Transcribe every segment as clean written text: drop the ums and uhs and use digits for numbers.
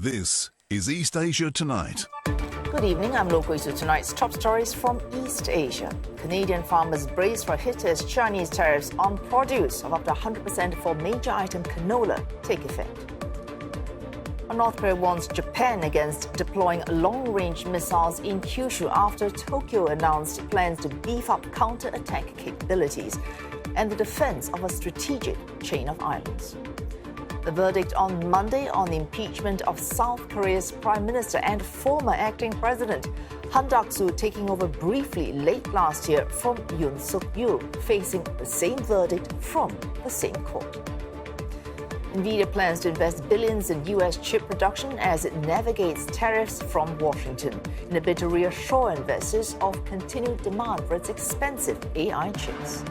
This is East Asia Tonight. Good evening, I'm Lo Kui-su. Tonight's top stories from East Asia. Canadian farmers brace for hit as Chinese tariffs on produce of up to 100% for major item canola take effect. North Korea warns Japan against deploying long-range missiles in Kyushu after Tokyo announced plans to beef up counter-attack capabilities and the defense of a strategic chain of islands. The verdict on Monday on the impeachment of South Korea's Prime Minister and former acting President Han Duck-soo taking over briefly late last year from Yoon Suk Yeol, facing the same verdict from the same court. NVIDIA plans to invest billions in U.S. chip production as it navigates tariffs from Washington in a bid to reassure investors of continued demand for its expensive AI chips.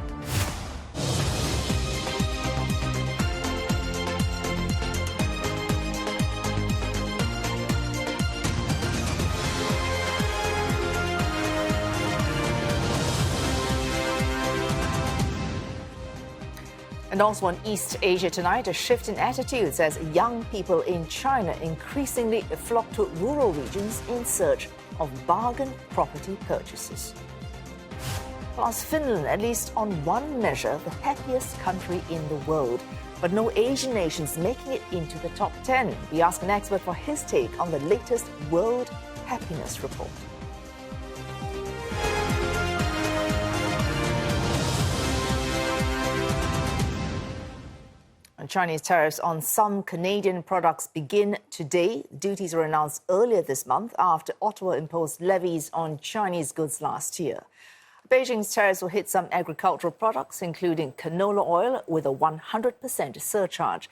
And also on East Asia Tonight, a shift in attitudes as young people in China increasingly flock to rural regions in search of bargain property purchases. Plus, Finland, at least on one measure, the happiest country in the world. But no Asian nations making it into the top 10. We ask an expert for his take on the latest World Happiness Report. Chinese tariffs on some Canadian products begin today. Duties were announced earlier this month after Ottawa imposed levies on Chinese goods last year. Beijing's tariffs will hit some agricultural products, including canola oil, with a 100% surcharge.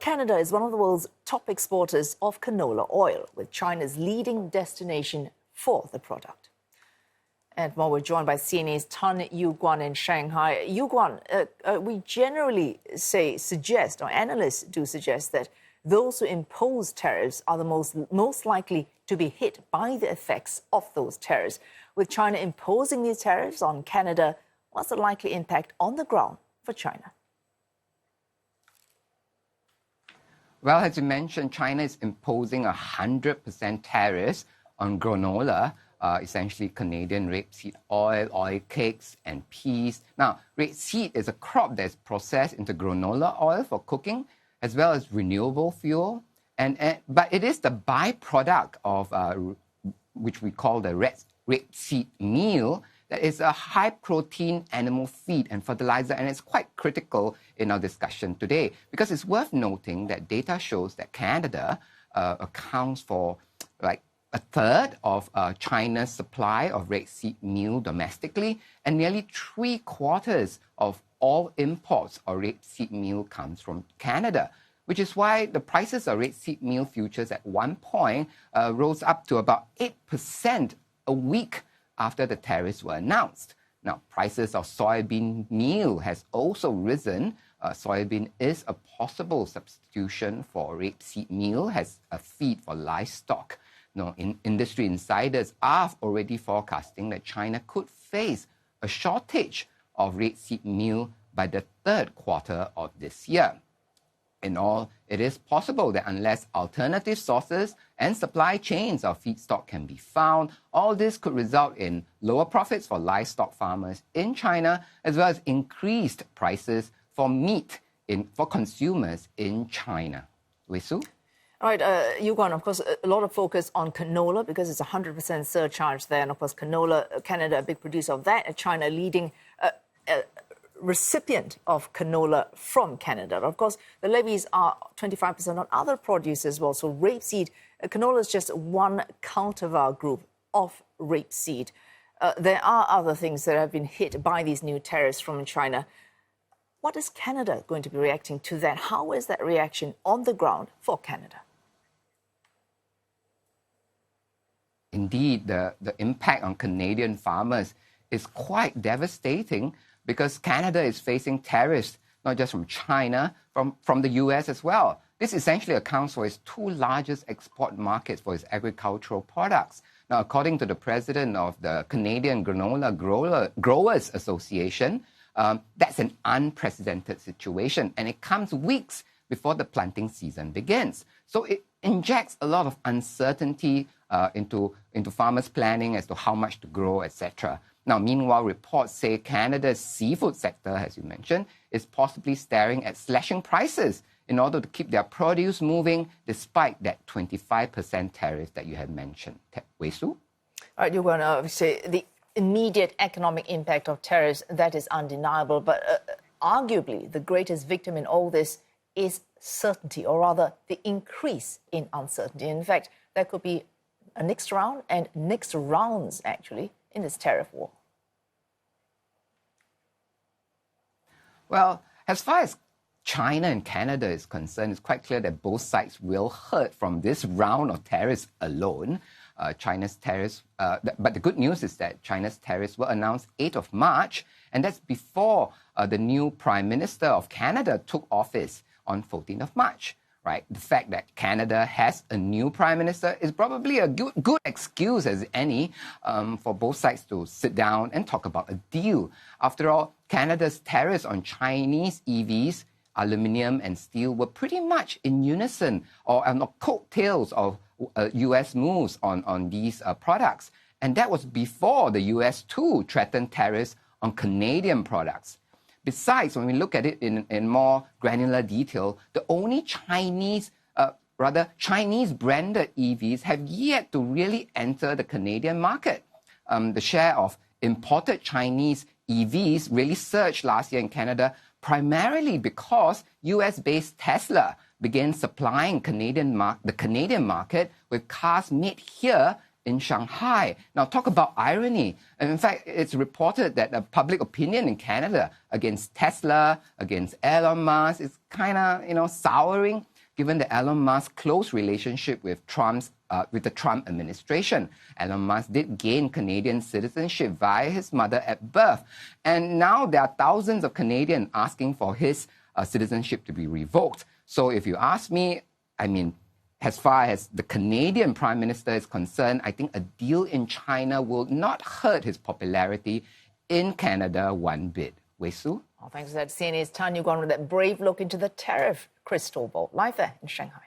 Canada is one of the world's top exporters of canola oil, with China's leading destination for the product. And more, we're joined by CNA's Tan Yu-Guan in Shanghai. Yu-Guan, we generally suggest, or analysts do suggest, that those who impose tariffs are the most likely to be hit by the effects of those tariffs. With China imposing these tariffs on Canada, what's the likely impact on the ground for China? Well, as you mentioned, China is imposing 100% tariffs on granola, essentially Canadian rapeseed oil, oil cakes, and peas. Now, rapeseed is a crop that's processed into granola oil for cooking, as well as renewable fuel. But it is the byproduct of which we call the rapeseed meal, that is a high-protein animal feed and fertilizer, and it's quite critical in our discussion today, because it's worth noting that data shows that Canada accounts for a third of China's supply of rapeseed meal domestically, and nearly 3/4 of all imports of rapeseed meal comes from Canada, which is why the prices of rapeseed meal futures at one point rose up to about 8% a week after the tariffs were announced. Now, prices of soybean meal has also risen. Soybean is a possible substitution for rapeseed meal as a feed for livestock. Industry insiders are already forecasting that China could face a shortage of rapeseed meal by the third quarter of this year. In all, it is possible that unless alternative sources and supply chains of feedstock can be found, all this could result in lower profits for livestock farmers in China, as well as increased prices for meat for consumers in China. Wei-Su? All right, Yu-Guan, of course, a lot of focus on canola because it's 100% surcharge there. And of course, canola, Canada, a big producer of that, and China leading recipient of canola from Canada. Of course, the levies are 25% on other produce as well. So rapeseed, canola is just one cultivar group of rapeseed. There are other things that have been hit by these new tariffs from China. What is Canada going to be reacting to that? How is that reaction on the ground for Canada? Indeed, the impact on Canadian farmers is quite devastating because Canada is facing tariffs, not just from China, from the US as well. This essentially accounts for its two largest export markets for its agricultural products. Now, according to the president of the Canadian Granola Growers Association, that's an unprecedented situation, and it comes weeks before the planting season begins. So injects a lot of uncertainty into farmers' planning as to how much to grow, etc. Now, meanwhile, reports say Canada's seafood sector, as you mentioned, is possibly staring at slashing prices in order to keep their produce moving despite that 25% tariff that you had mentioned. Wei Su? All right, you're going to say the immediate economic impact of tariffs, that is undeniable. But arguably, the greatest victim in all this is certainty, or rather the increase in uncertainty. In fact, there could be a next round and next rounds, actually, in this tariff war. Well, as far as China and Canada is concerned, it's quite clear that both sides will hurt from this round of tariffs alone. China's tariffs, but the good news is that China's tariffs were announced 8th of March, and that's before the new Prime Minister of Canada took office on 14th of March. Right? The fact that Canada has a new Prime Minister is probably a good excuse as any for both sides to sit down and talk about a deal. After all, Canada's tariffs on Chinese EVs, aluminium and steel were pretty much in unison or coattails of US moves on these products. And that was before the US too threatened tariffs on Canadian products. Besides, when we look at it in more granular detail, the only Chinese branded EVs have yet to really enter the Canadian market. The share of imported Chinese EVs really surged last year in Canada, primarily because US-based Tesla began supplying the Canadian market with cars made here in Shanghai. Now, talk about irony. And in fact, it's reported that the public opinion in Canada against Tesla, against Elon Musk is kind of, souring, given the Elon Musk's close relationship with the Trump administration. Elon Musk did gain Canadian citizenship via his mother at birth. And now there are thousands of Canadians asking for his citizenship to be revoked. So if you ask me, as far as the Canadian Prime Minister is concerned, I think a deal in China will not hurt his popularity in Canada one bit. Wei Su? Well, thanks for that. CNA's Tan Yu-Guan with that brave look into the tariff crystal ball. Live there in Shanghai.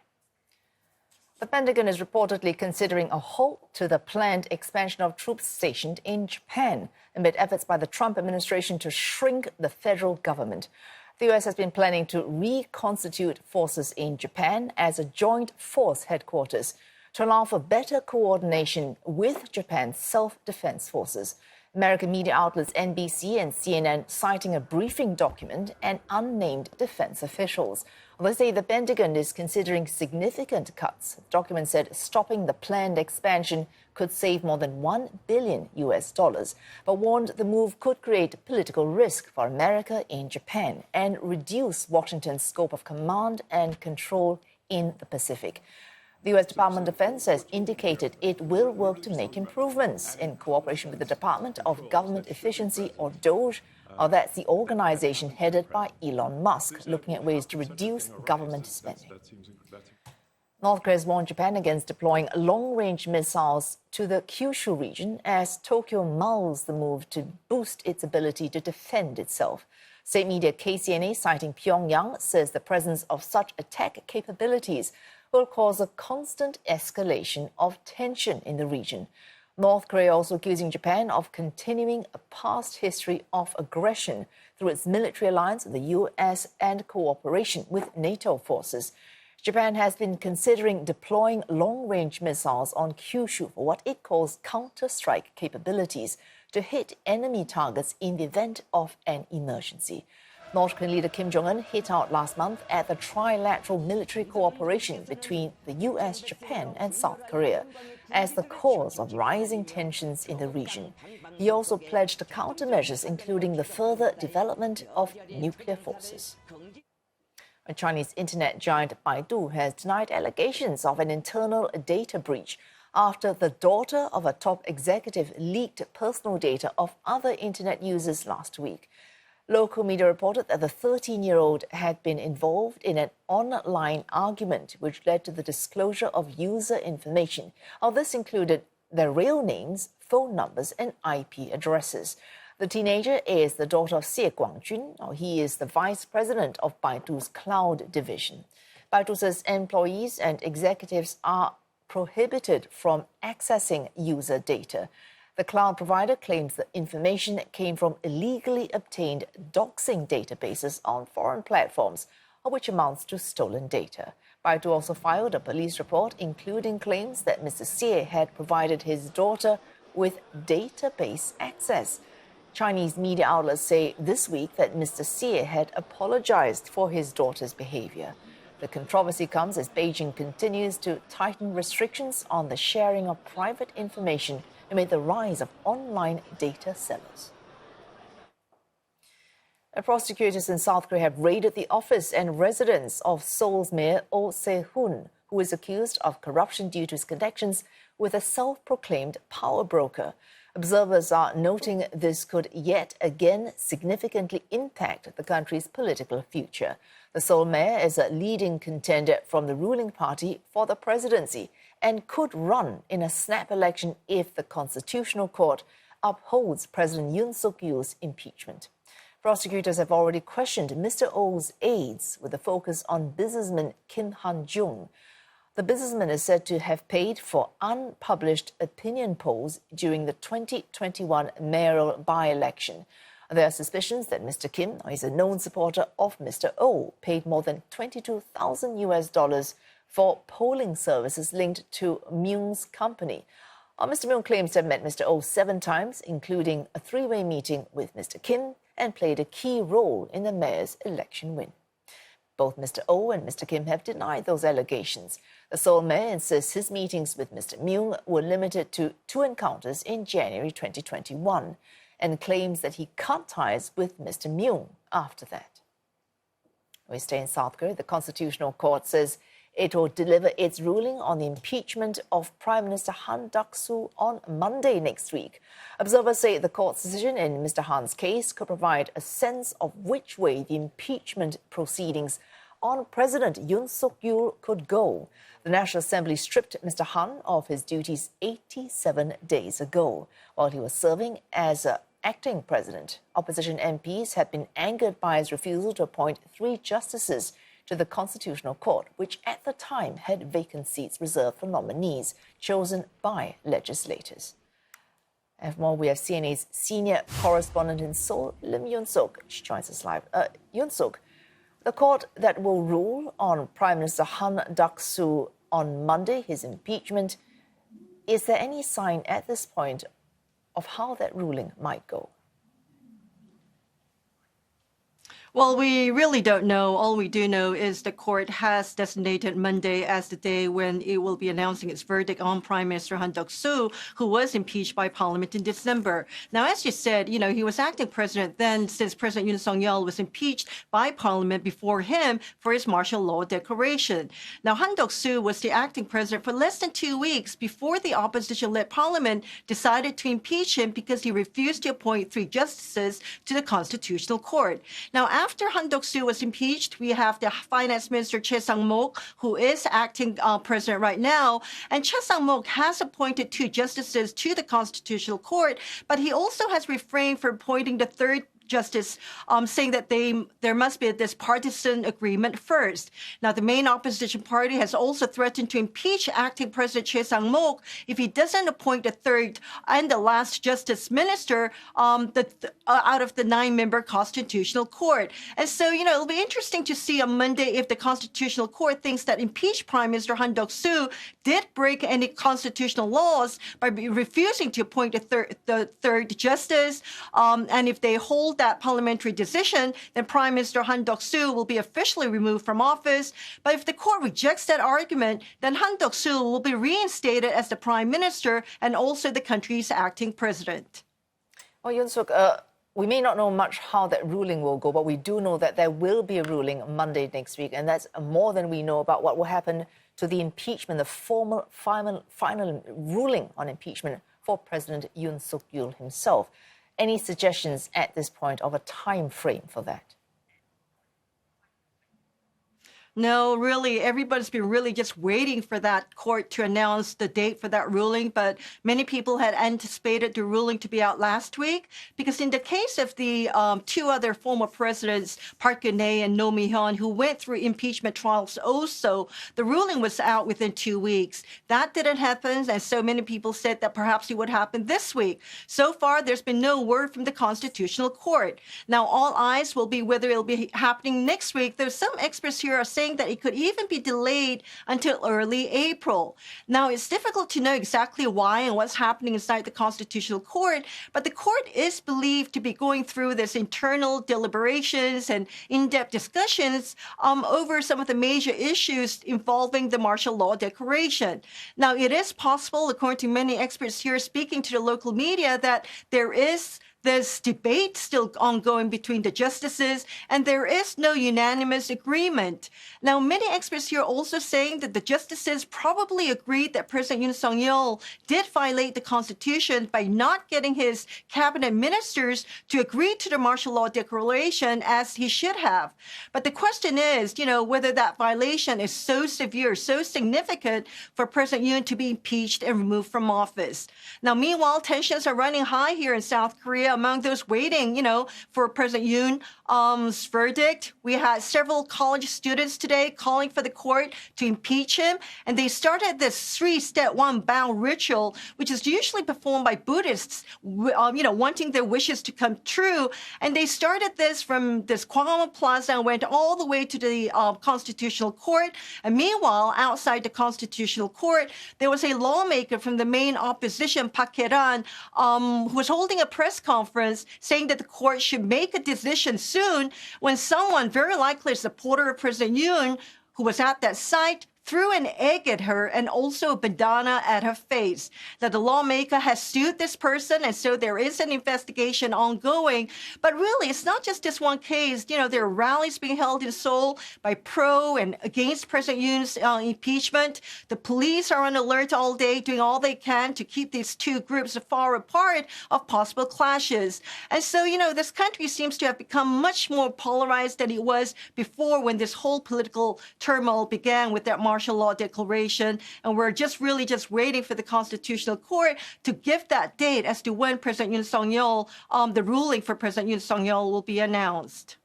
The Pentagon is reportedly considering a halt to the planned expansion of troops stationed in Japan amid efforts by the Trump administration to shrink the federal government. The U.S. has been planning to reconstitute forces in Japan as a joint force headquarters to allow for better coordination with Japan's self-defense forces. American media outlets NBC and CNN citing a briefing document and unnamed defense officials. They say the Pentagon is considering significant cuts. The document said stopping the planned expansion could save more than $1 billion, but warned the move could create political risk for America in Japan and reduce Washington's scope of command and control in the Pacific. The U.S. Department of Defense has indicated it will work to make improvements in cooperation with the Department of Government Efficiency, or DOGE, or that's the organization headed by Elon Musk, looking at ways to reduce government spending. North Korea has warned Japan against deploying long-range missiles to the Kyushu region as Tokyo mulls the move to boost its ability to defend itself. State media KCNA, citing Pyongyang, says the presence of such attack capabilities will cause a constant escalation of tension in the region. North Korea also accusing Japan of continuing a past history of aggression through its military alliance with the U.S. and cooperation with NATO forces. Japan has been considering deploying long-range missiles on Kyushu for what it calls counter-strike capabilities to hit enemy targets in the event of an emergency. North Korean leader Kim Jong-un hit out last month at the trilateral military cooperation between the U.S., Japan and South Korea as the cause of rising tensions in the region. He also pledged countermeasures, including the further development of nuclear forces. A Chinese internet giant Baidu has denied allegations of an internal data breach after the daughter of a top executive leaked personal data of other internet users last week. Local media reported that the 13-year-old had been involved in an online argument which led to the disclosure of user information. This included their real names, phone numbers and IP addresses. The teenager is the daughter of Xie Guangjun. He is the vice president of Baidu's cloud division. Baidu says employees and executives are prohibited from accessing user data. The cloud provider claims the information came from illegally obtained doxing databases on foreign platforms, which amounts to stolen data. Baidu also filed a police report, including claims that Mr. Xie had provided his daughter with database access. Chinese media outlets say this week that Mr. Xie had apologized for his daughter's behavior. The controversy comes as Beijing continues to tighten restrictions on the sharing of private information amid the rise of online data sellers. Prosecutors in South Korea have raided the office and residence of Seoul's Mayor Oh Se-hoon, who is accused of corruption due to his connections with a self-proclaimed power broker. Observers are noting this could yet again significantly impact the country's political future. The Seoul mayor is a leading contender from the ruling party for the presidency and could run in a snap election if the Constitutional Court upholds President Yoon Suk Yeol's impeachment. Prosecutors have already questioned Mr. Oh's aides with a focus on businessman Kim Han-jung. The businessman is said to have paid for unpublished opinion polls during the 2021 mayoral by-election. There are suspicions that Mr. Kim, who is a known supporter of Mr. Oh, paid more than $22,000 for polling services linked to Myung's company. Mr. Myung claims to have met Mr. Oh 7 times, including a 3-way meeting with Mr. Kim, and played a key role in the mayor's election win. Both Mr. Oh and Mr. Kim have denied those allegations. The Seoul mayor insists his meetings with Mr. Myung were limited to 2 encounters in January 2021 and claims that he cut ties with Mr. Myung after that. We stay in South Korea. The Constitutional Court says it will deliver its ruling on the impeachment of Prime Minister Han Duck-soo on Monday next week. Observers say the court's decision in Mr. Han's case could provide a sense of which way the impeachment proceedings on President Yoon Suk Yeol could go. The National Assembly stripped Mr. Han of his duties 87 days ago while he was serving as acting president. Opposition MPs had been angered by his refusal to appoint 3 justices to the Constitutional Court, which at the time had vacant seats reserved for nominees chosen by legislators. And for more, we have CNA's senior correspondent in Seoul, Lim Yoon-suk. She joins us live. Yoon-suk, the court that will rule on Prime Minister Han Duck-soo on Monday, his impeachment, is there any sign at this point of how that ruling might go? Well, we really don't know. All we do know is the court has designated Monday as the day when it will be announcing its verdict on Prime Minister Han Duck-soo, who was impeached by Parliament in December. Now, as you said, he was acting president then since President Yoon Suk Yeol was impeached by Parliament before him for his martial law declaration. Now, Han Duck-soo was the acting president for less than 2 weeks before the opposition-led Parliament decided to impeach him because he refused to appoint 3 justices to the Constitutional Court. Now, after Han Duck-soo was impeached, we have the Finance Minister Choi Sang-mok, who is acting president right now. And Choi Sang-mok has appointed 2 justices to the Constitutional Court, but he also has refrained from appointing the 3rd justice, saying that there must be this partisan agreement first. Now, the main opposition party has also threatened to impeach acting President Choi Sang-mok if he doesn't appoint the 3rd and the last justice minister out of the 9-member Constitutional Court. And so, it'll be interesting to see on Monday if the Constitutional Court thinks that impeached Prime Minister Han Duck-soo did break any constitutional laws by refusing to appoint the 3rd justice, and if they hold that parliamentary decision, then Prime Minister Han Duck-soo will be officially removed from office. But if the court rejects that argument, then Han Duck-soo will be reinstated as the prime minister and also the country's acting president. Well, Yoon-suk, we may not know much how that ruling will go, but we do know that there will be a ruling Monday next week, and that's more than we know about what will happen to the impeachment, the formal final ruling on impeachment for President Yoon Suk Yeol himself. Any suggestions at this point of a time frame for that? No, really, everybody's been really just waiting for that court to announce the date for that ruling. But many people had anticipated the ruling to be out last week because in the case of the two other former presidents, Park Geun-hye and Roh Moo-hyun, who went through impeachment trials also, the ruling was out within 2 weeks. That didn't happen, and so many people said that perhaps it would happen this week. So far, there's been no word from the Constitutional Court. Now, all eyes will be whether it'll be happening next week. There's some experts here are saying that it could even be delayed until early April. Now, it's difficult to know exactly why and what's happening inside the Constitutional Court, but the court is believed to be going through this internal deliberations and in-depth discussions over some of the major issues involving the martial law declaration. Now, it is possible, according to many experts here speaking to the local media, that there is this debate still ongoing between the justices, and there is no unanimous agreement. Now, many experts here are also saying that the justices probably agreed that President Yoon Suk Yeol did violate the Constitution by not getting his cabinet ministers to agree to the martial law declaration as he should have. But the question is, whether that violation is so severe, so significant for President Yoon to be impeached and removed from office. Now, meanwhile, tensions are running high here in South Korea among those waiting, for President Yoon's verdict. We had several college students today calling for the court to impeach him, and they started this 3-step, 1-bow ritual, which is usually performed by Buddhists, wanting their wishes to come true. And they started this from this Gwanghwamun Plaza and went all the way to the Constitutional Court. And meanwhile, outside the Constitutional Court, there was a lawmaker from the main opposition, Park Geun-hye, who was holding a press conference saying that the court should make a decision soon when someone, very likely a supporter of President Yoon, who was at that site, threw an egg at her and also a bandana at her face. Now, the lawmaker has sued this person, and so there is an investigation ongoing. But really, it's not just this one case. There are rallies being held in Seoul by pro and against President Yoon's impeachment. The police are on alert all day, doing all they can to keep these two groups far apart of possible clashes. And so, this country seems to have become much more polarized than it was before when this whole political turmoil began with that martial law declaration, and we're just waiting for the Constitutional Court to give that date as to when President Yoon Suk Yeol, the ruling for President Yoon Suk Yeol will be announced.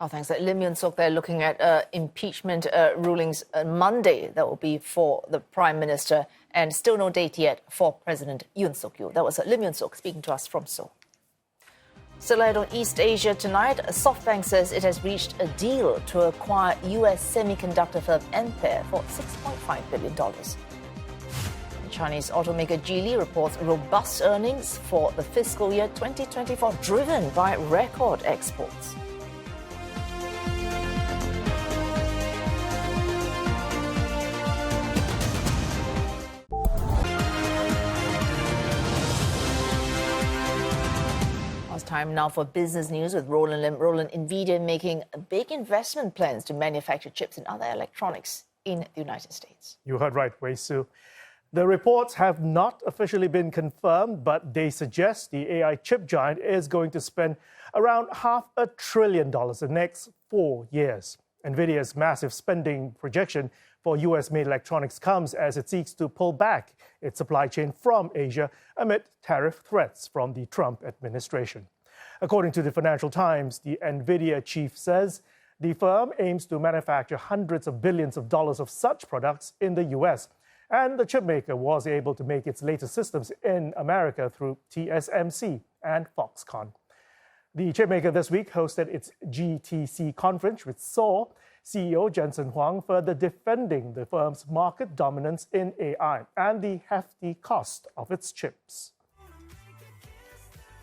Oh, thanks. Lim Yoon-suk there looking at impeachment rulings Monday. That will be for the Prime Minister, and still no date yet for President Yoon Suk Yeol. That was Lim Yoon-suk speaking to us from Seoul. Still ahead on East Asia tonight, SoftBank says it has reached a deal to acquire U.S. semiconductor firm Ampere for $6.5 billion. Chinese automaker Geely reports robust earnings for the fiscal year 2024, driven by record exports. Time now for business news with Roland Lim. Roland, NVIDIA making big investment plans to manufacture chips and other electronics in the United States. You heard right, Wei Su. The reports have not officially been confirmed, but they suggest the AI chip giant is going to spend around $500 billion in the next 4 years. NVIDIA's massive spending projection for US-made electronics comes as it seeks to pull back its supply chain from Asia amid tariff threats from the Trump administration. According to the Financial Times, the NVIDIA chief says the firm aims to manufacture hundreds of billions of dollars of such products in the US, and the chipmaker was able to make its latest systems in America through TSMC and Foxconn. The chipmaker this week hosted its GTC conference with Seoul CEO Jensen Huang, further defending the firm's market dominance in AI and the hefty cost of its chips.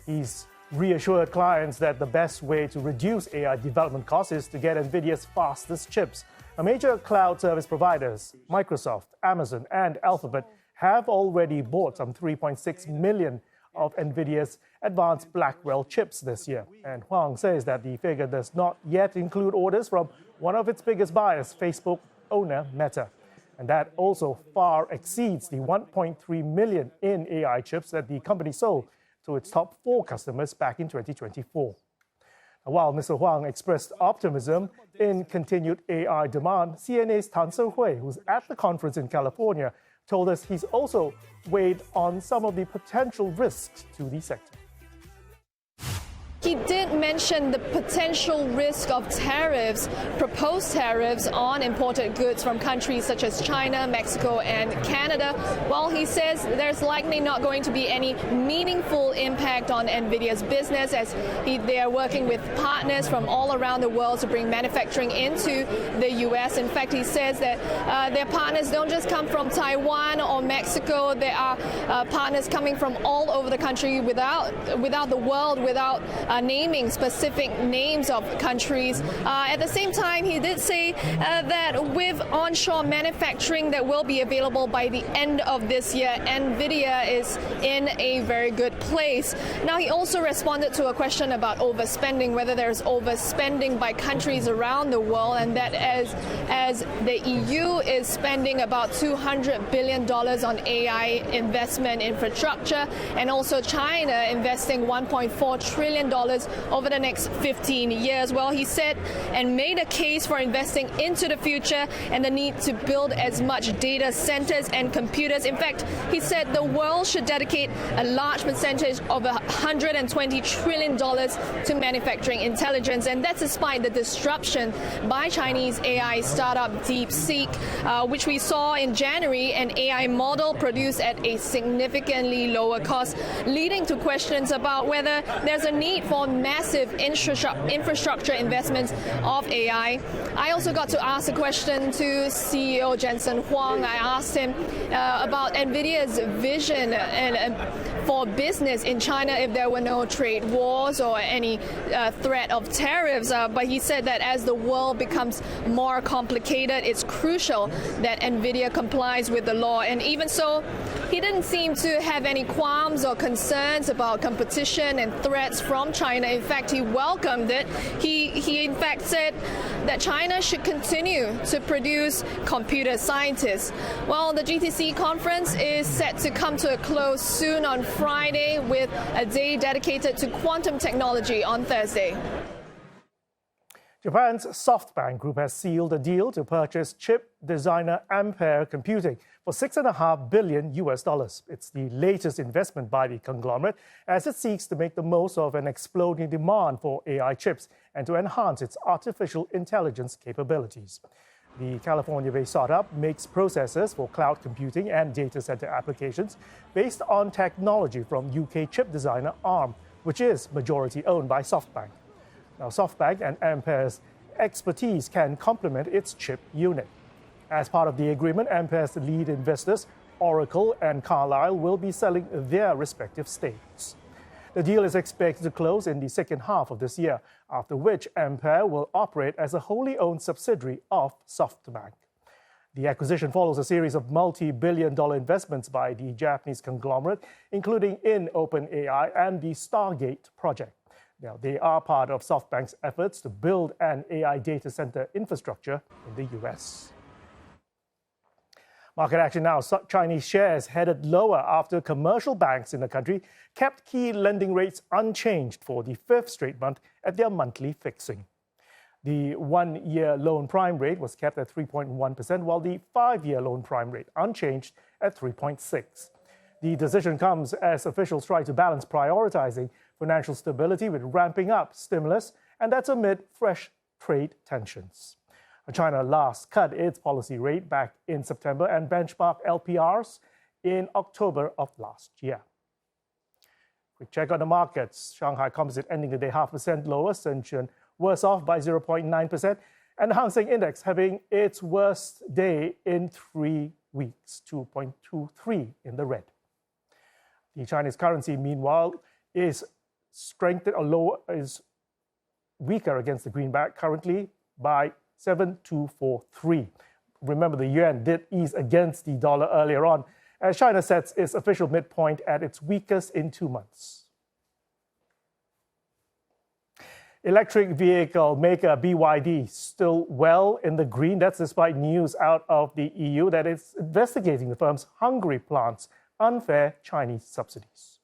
He's reassured clients that the best way to reduce AI development costs is to get NVIDIA's fastest chips. Major cloud service providers, Microsoft, Amazon, and Alphabet, have already bought some 3.6 million of NVIDIA's advanced Blackwell chips this year. And Huang says that the figure does not yet include orders from one of its biggest buyers, Facebook owner Meta. And that also far exceeds the 1.3 million in AI chips that the company sold to its top 4 customers back in 2024. While Mr. Huang expressed optimism in continued AI demand, CNA's Tan So-hui, who's at the conference in California, told us he's also weighed on some of the potential risks to the sector. He did mention the potential risk of tariffs, proposed tariffs on imported goods from countries such as China, Mexico, and Canada. While he says there's likely not going to be any meaningful impact on NVIDIA's business, as they are working with partners from all around the world to bring manufacturing into the U.S. In fact, he says that their partners don't just come from Taiwan or Mexico. There are partners coming from all over the country without the world, without naming specific names of countries. At the same time, he did say that with onshore manufacturing that will be available by the end of this year, NVIDIA is in a very good place. Now, he also responded to a question about overspending, whether there's overspending by countries around the world, and that as the EU is spending about $200 billion on AI investment infrastructure, and also China investing $1.4 trillion over the next 15 years. Well, he said and made a case for investing into the future and the need to build as much data centers and computers. In fact, he said the world should dedicate a large percentage of $120 trillion to manufacturing intelligence, and that's despite the disruption by Chinese AI startup DeepSeek, which we saw in January, an AI model produced at a significantly lower cost, leading to questions about whether there's a need for massive infrastructure investments of AI. I also got to ask a question to CEO Jensen Huang. I asked him about NVIDIA's vision for business in China if there were no trade wars or any threat of tariffs. But he said that as the world becomes more complicated, it's crucial that NVIDIA complies with the law. And even so, he didn't seem to have any qualms or concerns about competition and threats from China. In fact, he welcomed it. He in fact said that China should continue to produce computer scientists. Well, the GTC conference is set to come to a close soon on Friday, with a day dedicated to quantum technology on Thursday. Japan's SoftBank Group has sealed a deal to purchase chip designer Ampere Computing for $6.5 billion. It's the latest investment by the conglomerate as it seeks to make the most of an exploding demand for AI chips and to enhance its artificial intelligence capabilities. The California-based startup makes processors for cloud computing and data center applications based on technology from UK chip designer ARM, which is majority owned by SoftBank. Now, SoftBank and Ampere's expertise can complement its chip unit. As part of the agreement, Ampere's lead investors, Oracle and Carlyle, will be selling their respective stakes. The deal is expected to close in the second half of this year, after which Ampere will operate as a wholly owned subsidiary of SoftBank. The acquisition follows a series of multi-billion-dollar investments by the Japanese conglomerate, including in OpenAI and the Stargate project. Now, they are part of SoftBank's efforts to build an AI data center infrastructure in the U.S. Market action now. Chinese shares headed lower after commercial banks in the country kept key lending rates unchanged for the fifth straight month at their monthly fixing. The one-year loan prime rate was kept at 3.1%, while the five-year loan prime rate unchanged at 3.6%. The decision comes as officials try to balance prioritizing financial stability with ramping up stimulus, and that's amid fresh trade tensions. China last cut its policy rate back in September and benchmarked LPRs in October of last year. Quick check on the markets. Shanghai Composite ending the day 0.5% lower, Shenzhen worse off by 0.9%, and the Hang Seng Index having its worst day in 3 weeks, 2.23 in the red. The Chinese currency, meanwhile, is strengthened or is weaker against the greenback, currently by 7.243. Remember, the yuan did ease against the dollar earlier on, as China sets its official midpoint at its weakest in 2 months. Electric vehicle maker BYD still well in the green. That's despite news out of the EU that it's investigating the firm's Hungary plant's unfair Chinese subsidies.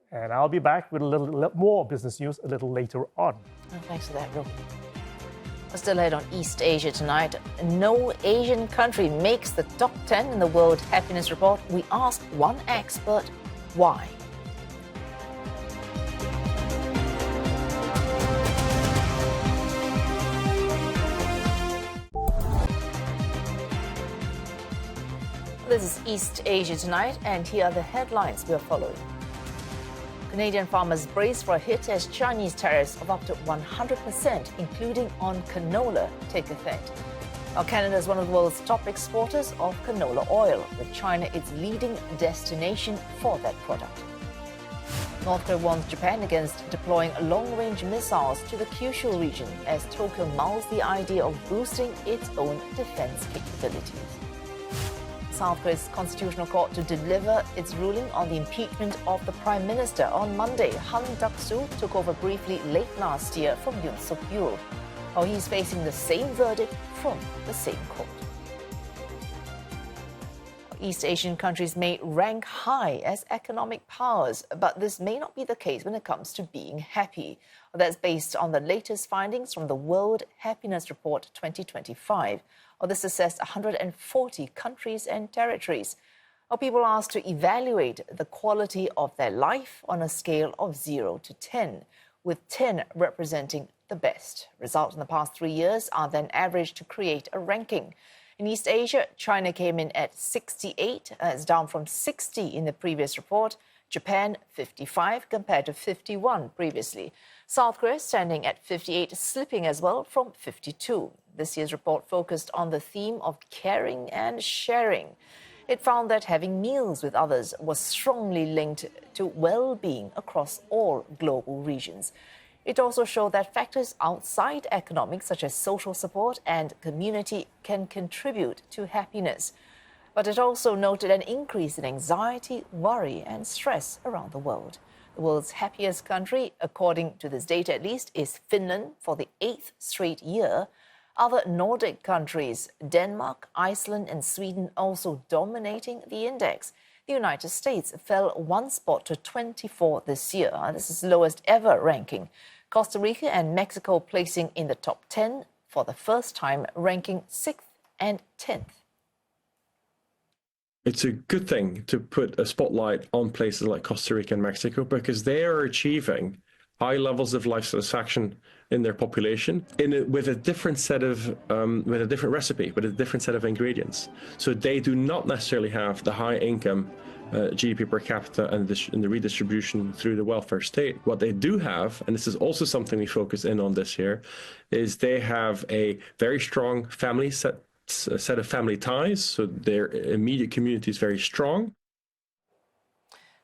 And I'll be back with a little more business news a little later on. Oh, thanks for that, Rob. We're still ahead on East Asia tonight. No Asian country makes the top 10 in the World Happiness Report. We ask one expert why. This is East Asia tonight, and here are the headlines we are following. Canadian farmers brace for a hit as Chinese tariffs of up to 100%, including on canola, take effect. Now, Canada is one of the world's top exporters of canola oil, with China its leading destination for that product. North Korea warns Japan against deploying long-range missiles to the Kyushu region as Tokyo mouths the idea of boosting its own defense capabilities. South Korea's Constitutional Court to deliver its ruling on the impeachment of the Prime Minister on Monday. Han Duck-soo took over briefly late last year from Yoon Suk Yeol. Now he's facing the same verdict from the same court. East Asian countries may rank high as economic powers, but this may not be the case when it comes to being happy. That's based on the latest findings from the World Happiness Report 2025. This assessed 140 countries and territories. People are asked to evaluate the quality of their life on a scale of 0 to 10, with 10 representing the best. Results in the past 3 years are then averaged to create a ranking. In East Asia, China came in at 68, it's down from 60 in the previous report. Japan, 55 compared to 51 previously. South Korea standing at 58, slipping as well from 52. This year's report focused on the theme of caring and sharing. It found that having meals with others was strongly linked to well-being across all global regions. It also showed that factors outside economics, such as social support and community, can contribute to happiness. But it also noted an increase in anxiety, worry, and stress around the world. The world's happiest country, according to this data at least, is Finland for the 8th straight year. Other Nordic countries, Denmark, Iceland, and Sweden, also dominating the index. The United States fell 1 spot to 24 this year. This is the lowest ever ranking. Costa Rica and Mexico placing in the top 10 for the first time, ranking 6th and 10th. It's a good thing to put a spotlight on places like Costa Rica and Mexico because they are achieving high levels of life satisfaction in their population with a different set of, with a different recipe, with a different set of ingredients. So they do not necessarily have the high income GDP per capita and the redistribution through the welfare state. What they do have, and this is also something we focus in on this year, is they have a very strong family set of family ties, so their immediate community is very strong.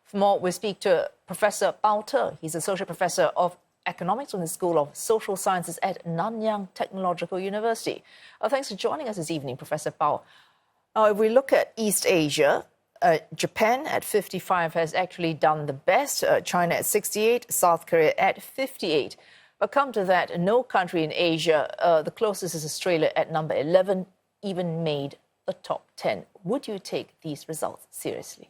For more, we speak to Professor Bao Te. He's Associate Professor of Economics from the School of Social Sciences at Nanyang Technological University. Thanks for joining us this evening, Professor Bao. If we look at East Asia, Japan at 55 has actually done the best, China at 68, South Korea at 58. But come to that, no country in Asia, the closest is Australia at number 11, even made the top 10. Would you take these results seriously?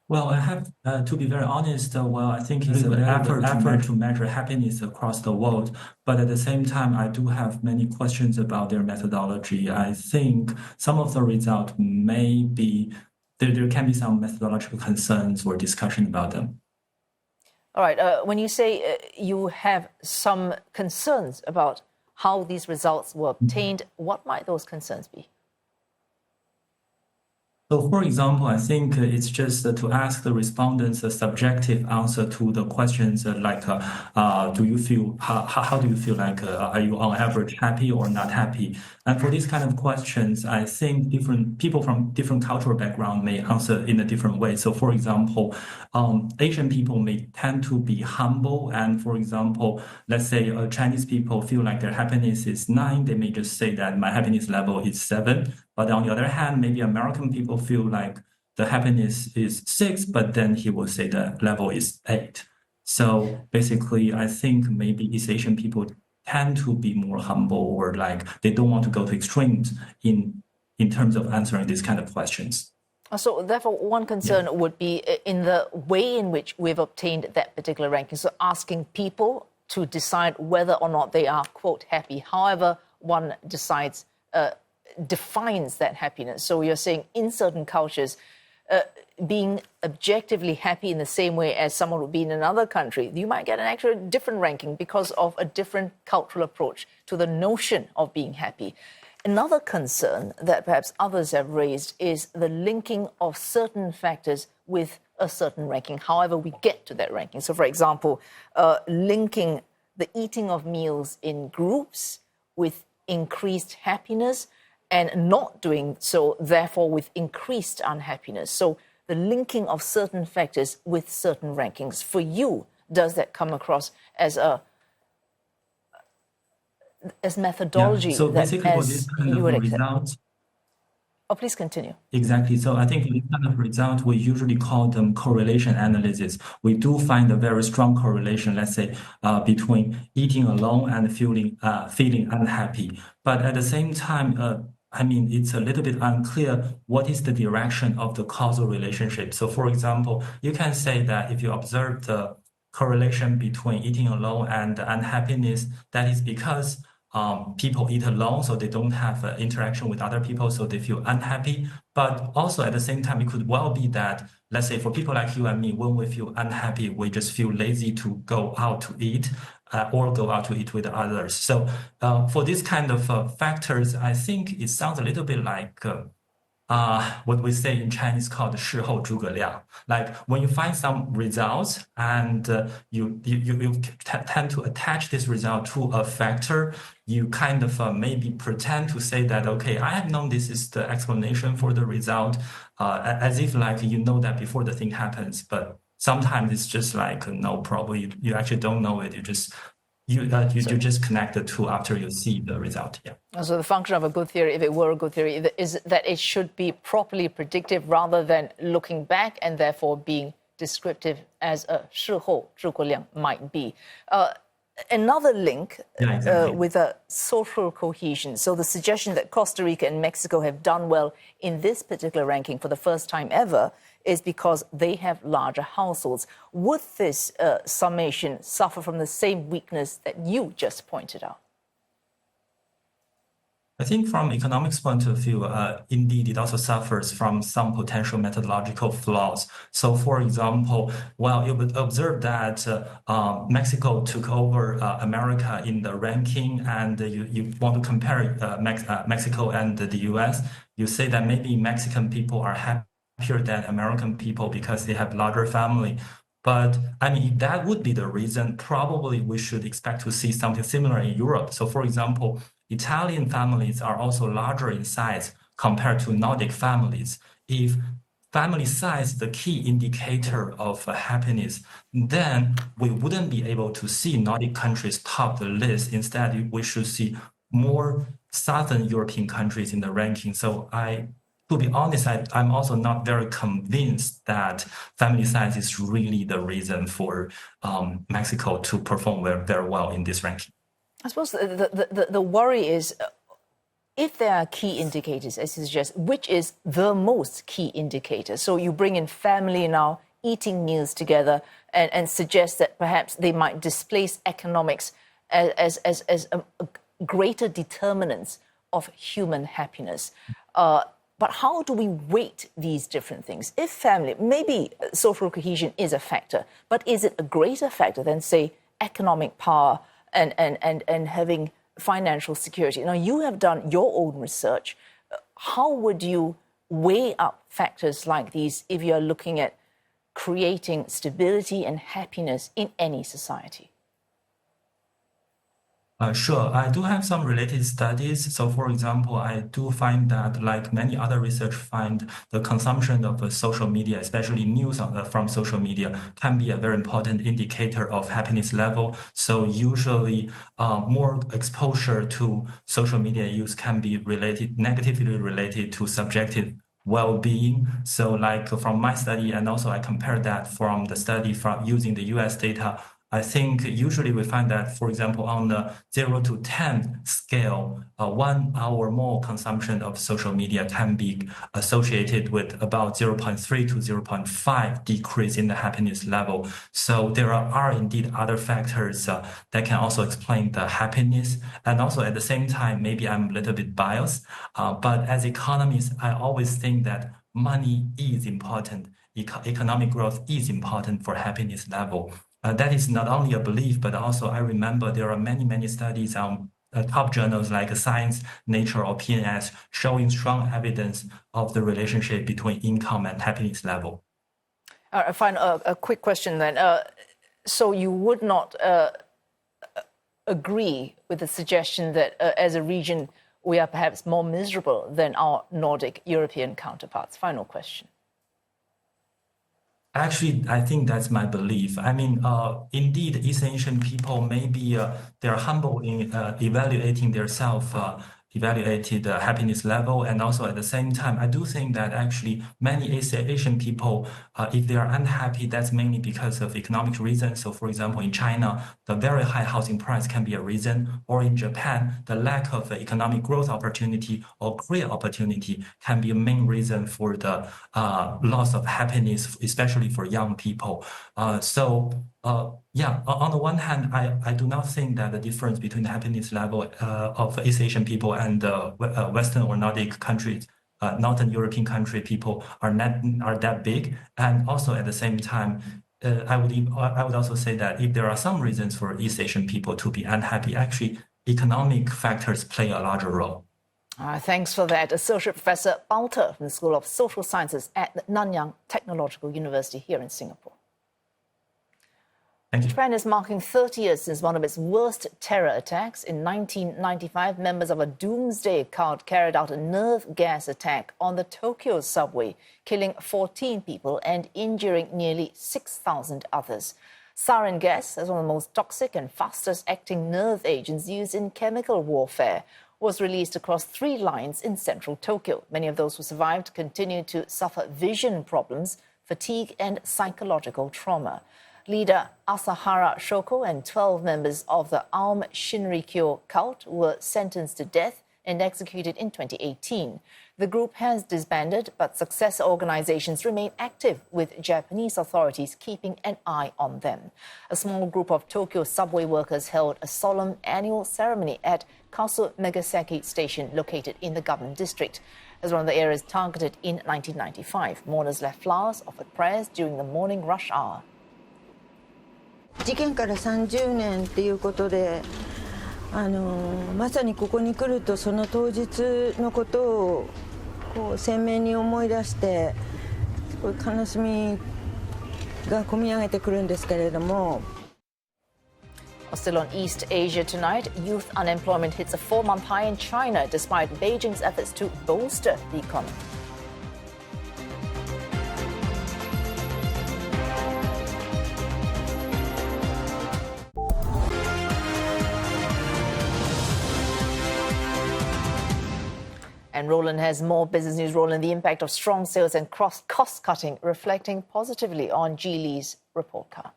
Well, I have to be very honest. I think it's an effort to measure happiness across the world. But at the same time, I do have many questions about their methodology. I think some of the results may be, there can be some methodological concerns or discussion about them. All right. When you say you have some concerns about how these results were obtained, what might those concerns be? So, for example, I think it's just to ask the respondents a subjective answer to the questions like, do you feel, how do you feel like, are you on average happy or not happy? And for these kind of questions, I think different people from different cultural background may answer in a different way. So, for example, Asian people may tend to be humble. And for example, let's say Chinese people feel like their happiness is 9. They may just say that my happiness level is 7. But on the other hand, maybe American people feel like the happiness is 6, but then he will say the level is 8. So basically, I think maybe East Asian people tend to be more humble, or like they don't want to go to extremes in terms of answering these kind of questions. So therefore, one concern would be in the way in which we've obtained that particular ranking. So asking people to decide whether or not they are, quote, happy, however one decides, defines that happiness. So you're saying in certain cultures, being objectively happy in the same way as someone would be in another country, you might get an actual different ranking because of a different cultural approach to the notion of being happy. Another concern that perhaps others have raised is the linking of certain factors with a certain ranking, however we get to that ranking. So, for example, linking the eating of meals in groups with increased happiness and not doing so, therefore, with increased unhappiness. So the linking of certain factors with certain rankings. For you, does that come across as methodology so that basically for this kind you would of accept? result, Oh, please continue. exactly. So I think this kind of result, we usually call them correlation analysis. We do find a very strong correlation, let's say, between eating alone and feeling unhappy. But at the same time, I mean, it's a little bit unclear what is the direction of the causal relationship. So, for example, you can say that if you observe the correlation between eating alone and unhappiness, that is because people eat alone, so they don't have interaction with other people, so they feel unhappy. But also at the same time, it could well be that, let's say for people like you and me, when we feel unhappy, we just feel lazy to go out to eat or go out to eat with others. So for this kind of factors, I think it sounds a little bit like what we say in Chinese called 事后诸葛亮. Like when you find some results and you tend to attach this result to a factor, you kind of maybe pretend to say that, okay, I have known this is the explanation for the result, as if like you know that before the thing happens. But sometimes it's just like, no, probably you actually don't know it. You just connect the two after you see the result. Yeah. So the function of a good theory, if it were a good theory, is that it should be properly predictive rather than looking back and therefore being descriptive as a 事后诸葛亮 might be. Another link with a social cohesion. So the suggestion that Costa Rica and Mexico have done well in this particular ranking for the first time ever is because they have larger households. Would this summation suffer from the same weakness that you just pointed out? I think from economics point of view, indeed, it also suffers from some potential methodological flaws. So, for example, while you would observe that Mexico took over America in the ranking, and you want to compare Mexico and the US, you say that maybe Mexican people are happier than American people because they have larger family. But I mean, if that would be the reason, probably we should expect to see something similar in Europe. So, for example, Italian families are also larger in size compared to Nordic families. If family size is the key indicator of happiness, then we wouldn't be able to see Nordic countries top the list. Instead, we should see more Southern European countries in the ranking. So to be honest, I'm also not very convinced that family size is really the reason for Mexico to perform very, very well in this ranking. I suppose the worry is if there are key indicators, as you suggest, which is the most key indicator? So you bring in family now, eating meals together, and suggest that perhaps they might displace economics as a greater determinants of human happiness. But how do we weight these different things? If family, maybe social cohesion is a factor, but is it a greater factor than, say, economic power and having financial security? Now, you have done your own research. How would you weigh up factors like these if you're looking at creating stability and happiness in any society? Sure, I do have some related studies. So, for example, I do find that, like many other research find, the consumption of social media, especially news from social media, can be a very important indicator of happiness level. So, usually, more exposure to social media use can be negatively related to subjective well-being. So, like from my study, and also I compared that from the study from using the US data, I think usually we find that, for example, on the 0 to 10 scale, 1 hour more consumption of social media can be associated with about 0.3 to 0.5 decrease in the happiness level. So there are indeed other factors that can also explain the happiness. And also at the same time, maybe I'm a little bit biased, but as economists, I always think that money is important. Economic growth is important for happiness level. That is not only a belief, but also I remember there are many studies on top journals like Science, Nature, or PNS showing strong evidence of the relationship between income and happiness level. A quick question then. So you would not agree with the suggestion that as a region, we are perhaps more miserable than our Nordic European counterparts? Final question. Actually, I think that's my belief. I mean, indeed, East Asian people, maybe they're humble in evaluating their evaluated happiness level. And also at the same time, I do think that actually many East Asian people, if they are unhappy, that's mainly because of economic reasons. So for example, in China, the very high housing price can be a reason, or in Japan, the lack of economic growth opportunity or career opportunity can be a main reason for the loss of happiness, especially for young people. Yeah, on the one hand, I do not think that the difference between the happiness level of East Asian people and Western or Nordic countries, Northern European country people are that big. And also at the same time, I would also say that if there are some reasons for East Asian people to be unhappy, actually economic factors play a larger role. Thanks for that. Associate Professor Bao Te from the School of Social Sciences at Nanyang Technological University here in Singapore. Japan is marking 30 years since one of its worst terror attacks. In 1995, members of a doomsday cult carried out a nerve gas attack on the Tokyo subway, killing 14 people and injuring nearly 6,000 others. Sarin gas, as one of the most toxic and fastest-acting nerve agents used in chemical warfare, was released across 3 lines in central Tokyo. Many of those who survived continued to suffer vision problems, fatigue and psychological trauma. Leader Asahara Shoko and 12 members of the Aum Shinrikyo cult were sentenced to death and executed in 2018. The group has disbanded, but successor organizations remain active, with Japanese authorities keeping an eye on them. A small group of Tokyo subway workers held a solemn annual ceremony at Kasu Megaseki Station, located in the government district. As one of the areas targeted in 1995, mourners left flowers, offered prayers during the morning rush hour. 事件から30年っていうことで、まさにここに来るとその当日のことをこう鮮明に思い出して、すごい悲しみがこみ上げてくるんですけれども。Still on East Asia tonight, youth unemployment hits a 4-month high in China despite Beijing's efforts to bolster the economy. And Roland has more business news. Roland, the impact of strong sales and cost-cutting reflecting positively on Geely's report card.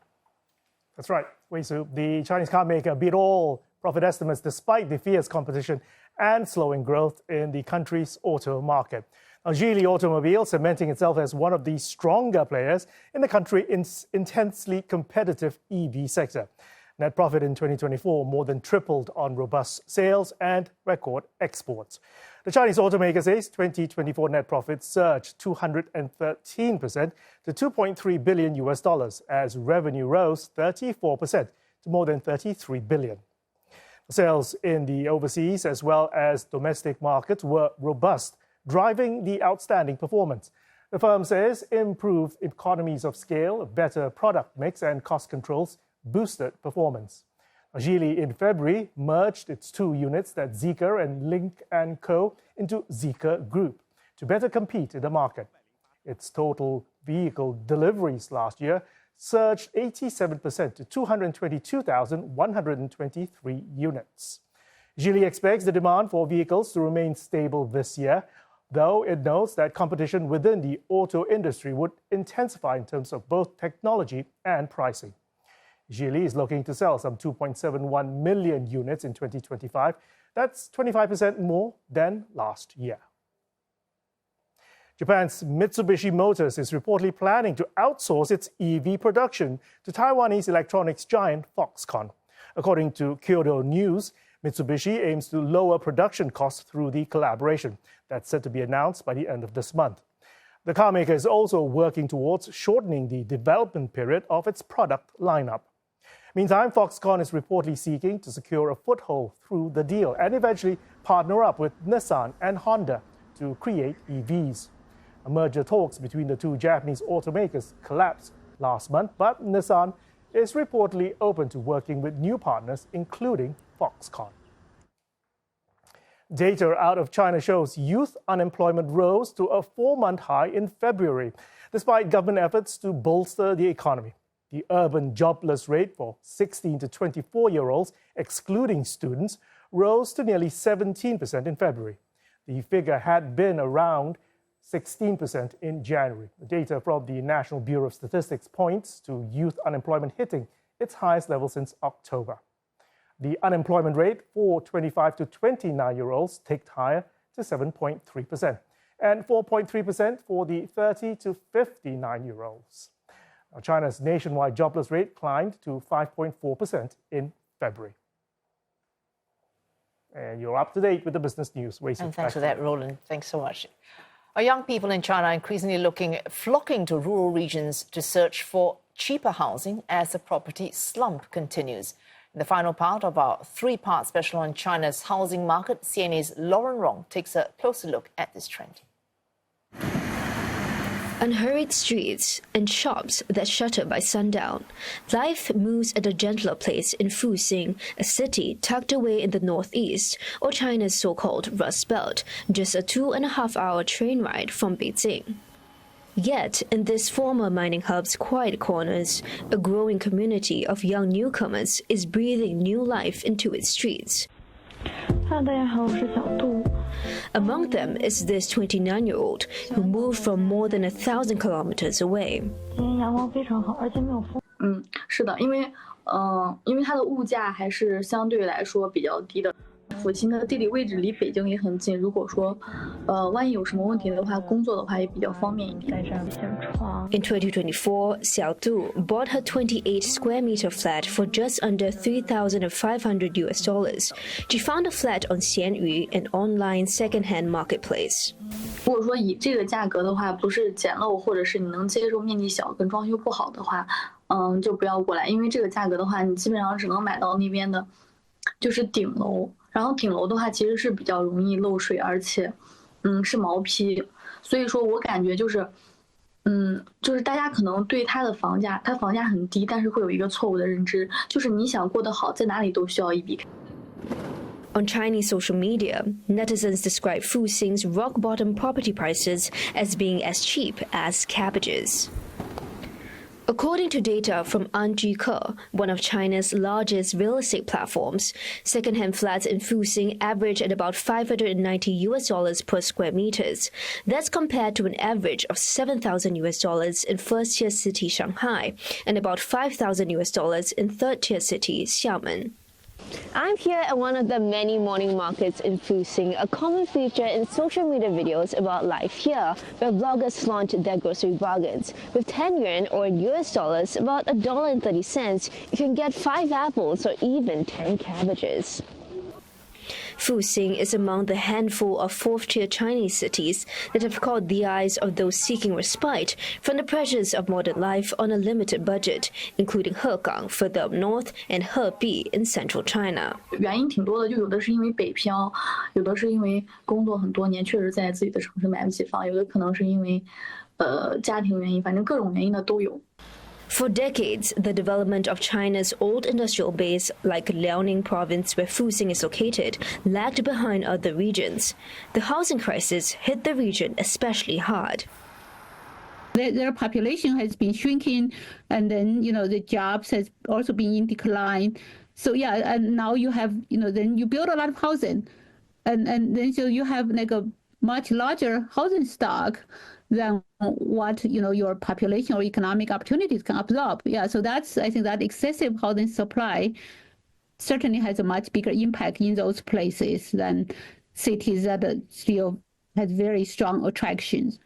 That's right, Wei Su. The Chinese car maker beat all profit estimates despite the fierce competition and slowing growth in the country's auto market. Now, Geely Automobile cementing itself as one of the stronger players in the country's intensely competitive EV sector. Net profit in 2024 more than tripled on robust sales and record exports. The Chinese automaker says 2024 net profit surged 213% to $2.3 billion as revenue rose 34% to more than $33 billion. Sales in the overseas as well as domestic markets were robust, driving the outstanding performance. The firm says improved economies of scale, a better product mix and cost controls boosted performance. Geely in February merged its 2 units, that Zeekr and Lynk & Co, into Zeekr Group to better compete in the market. Its total vehicle deliveries last year surged 87% to 222,123 units. Geely expects the demand for vehicles to remain stable this year, though it notes that competition within the auto industry would intensify in terms of both technology and pricing. Geely is looking to sell some 2.71 million units in 2025. That's 25% more than last year. Japan's Mitsubishi Motors is reportedly planning to outsource its EV production to Taiwanese electronics giant Foxconn. According to Kyodo News, Mitsubishi aims to lower production costs through the collaboration. That's set to be announced by the end of this month. The carmaker is also working towards shortening the development period of its product lineup. Meantime, Foxconn is reportedly seeking to secure a foothold through the deal and eventually partner up with Nissan and Honda to create EVs. Merger talks between the two Japanese automakers collapsed last month, but Nissan is reportedly open to working with new partners, including Foxconn. Data out of China shows youth unemployment rose to a 4-month high in February, despite government efforts to bolster the economy. The urban jobless rate for 16 to 24-year-olds, excluding students, rose to nearly 17% in February. The figure had been around 16% in January. The data from the National Bureau of Statistics points to youth unemployment hitting its highest level since October. The unemployment rate for 25 to 29-year-olds ticked higher to 7.3%, and 4.3% for the 30 to 59-year-olds. Now, China's nationwide jobless rate climbed to 5.4% in February. And you're up to date with the business news. And thanks for that, Roland. Thanks so much. Our young people in China are increasingly flocking to rural regions to search for cheaper housing as the property slump continues. In the final part of our 3-part special on China's housing market, CNA's Lauren Rong takes a closer look at this trend. Unhurried streets and shops that shutter by sundown. Life moves at a gentler pace in Fuxing, a city tucked away in the northeast, or China's so-called Rust Belt, just a 2.5-hour train ride from Beijing. Yet, in this former mining hub's quiet corners, a growing community of young newcomers is breathing new life into its streets. Among them is this 29-year-old who moved from more than 1,000 kilometers away. 是的，因为它的物价还是相对来说比较低的。 附近的地理位置离北京也很近，如果说万一有什么问题的话，工作的话也比较方便一点。In 2024, Xiao Du bought her 28 square meter flat for just under $3,500. She found a flat on Xianyu, an online second-hand marketplace. 如果说以这个价格的话，不是简陋或者是你能接受面积小跟装修不好的话，就不要过来，因为这个价格的话，你基本上只能买到那边的，就是顶楼。 然后顶楼的话，其实是比较容易漏水，而且，是毛坯，所以说我感觉就是，就是大家可能对它的房价，它房价很低，但是会有一个错误的认知，就是你想过得好，在哪里都需要一笔。 On Chinese social media, netizens describe Fuxing's rock-bottom property prices as being as cheap as cabbages. According to data from Anji-Ke, one of China's largest real estate platforms, second-hand flats in Fuxing average at about $590 per square meters. That's compared to an average of $7,000 in first-tier city Shanghai and about $5,000 in third-tier city Xiamen. I'm here at one of the many morning markets in Fuxing, a common feature in social media videos about life here, where vloggers flaunt their grocery bargains. With 10 yuan or US dollars, about $1.30, you can get 5 apples or even 10 cabbages. Fuxing is among the handful of fourth-tier Chinese cities that have caught the eyes of those seeking respite from the pressures of modern life on a limited budget, including Hegang further up north and Hebi in central China. 原因挺多的，就有的是因为北漂，有的是因为工作很多年，确实在自己的城市买不起房，有的可能是因为家庭原因，反正各种原因的都有。 For decades, the development of China's old industrial base, like Liaoning province where Fuxing is located, lagged behind other regions. The housing crisis hit the region especially hard. Their population has been shrinking, and then the jobs has also been in decline. So and now you have then you build a lot of housing, and then so you have like a much larger housing stock. than what your population or economic opportunities can absorb. Yeah, so I think that excessive housing supply certainly has a much bigger impact in those places than cities that still has very strong attractions.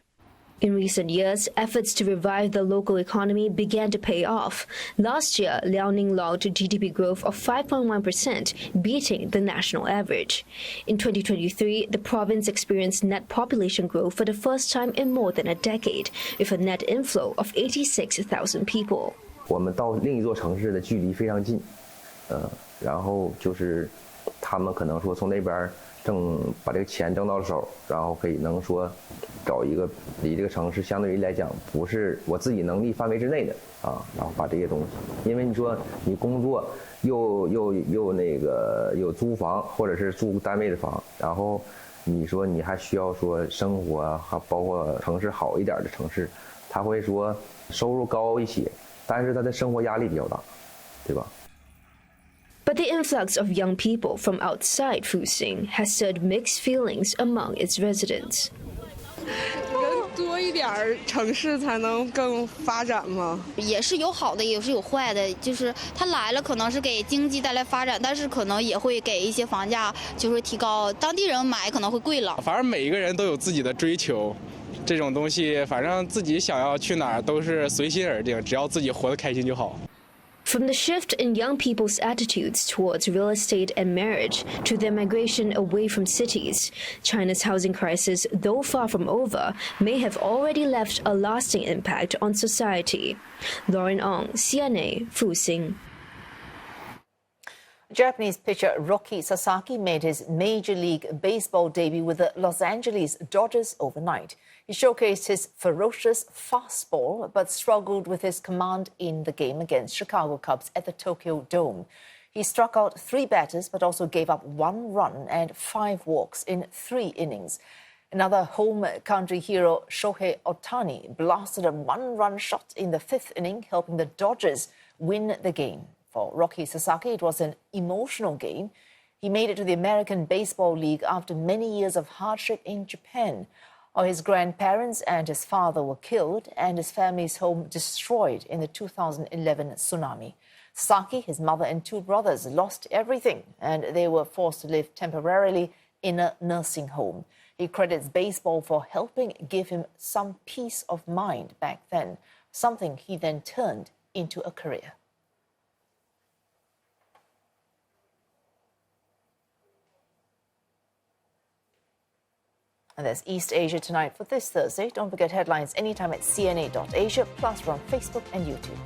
In recent years, efforts to revive the local economy began to pay off. Last year, Liaoning logged GDP growth of 5.1%, beating the national average. In 2023, the province experienced net population growth for the first time in more than a decade, with a net inflow of 86,000 people. 我们到另一座城市的距离非常近，然后就是他们可能说从那边把这个钱挣到手，然后能说找一个离这个城市相对于来讲不是我自己能力范围之内的啊，然后把这些东西，因为你说你工作又有租房或者是租单位的房，然后你说你还需要说生活啊，还包括城市好一点的城市，他会说收入高一些，但是他的生活压力比较大，对吧？ But the influx of young people from outside Fuxing has stirred mixed feelings among its residents. 人多一点城市才能更发展吗？也是有好的，也是有坏的。就是它来了，可能是给经济带来发展，但是可能也会给一些房价就是提高，当地人买可能会贵了。反正每一个人都有自己的追求，这种东西，反正自己想要去哪儿都是随心而定，只要自己活得开心就好。 From the shift in young people's attitudes towards real estate and marriage to their migration away from cities, China's housing crisis, though far from over, may have already left a lasting impact on society. Lauren Ong, CNA, Fuxing. Japanese pitcher Roki Sasaki made his Major League Baseball debut with the Los Angeles Dodgers overnight. He showcased his ferocious fastball, but struggled with his command in the game against Chicago Cubs at the Tokyo Dome. He struck out 3 batters, but also gave up 1 run and 5 walks in 3 innings. Another home country hero, Shohei Ohtani, blasted a 1-run shot in the 5th inning, helping the Dodgers win the game. For Roki Sasaki, it was an emotional game. He made it to the American Baseball League after many years of hardship in Japan. His grandparents and his father were killed and his family's home destroyed in the 2011 tsunami. Sasaki, his mother and 2 brothers lost everything, and they were forced to live temporarily in a nursing home. He credits baseball for helping give him some peace of mind back then, something he then turned into a career. And there's East Asia Tonight for this Thursday. Don't forget headlines anytime at cna.asia, plus we're on Facebook and YouTube.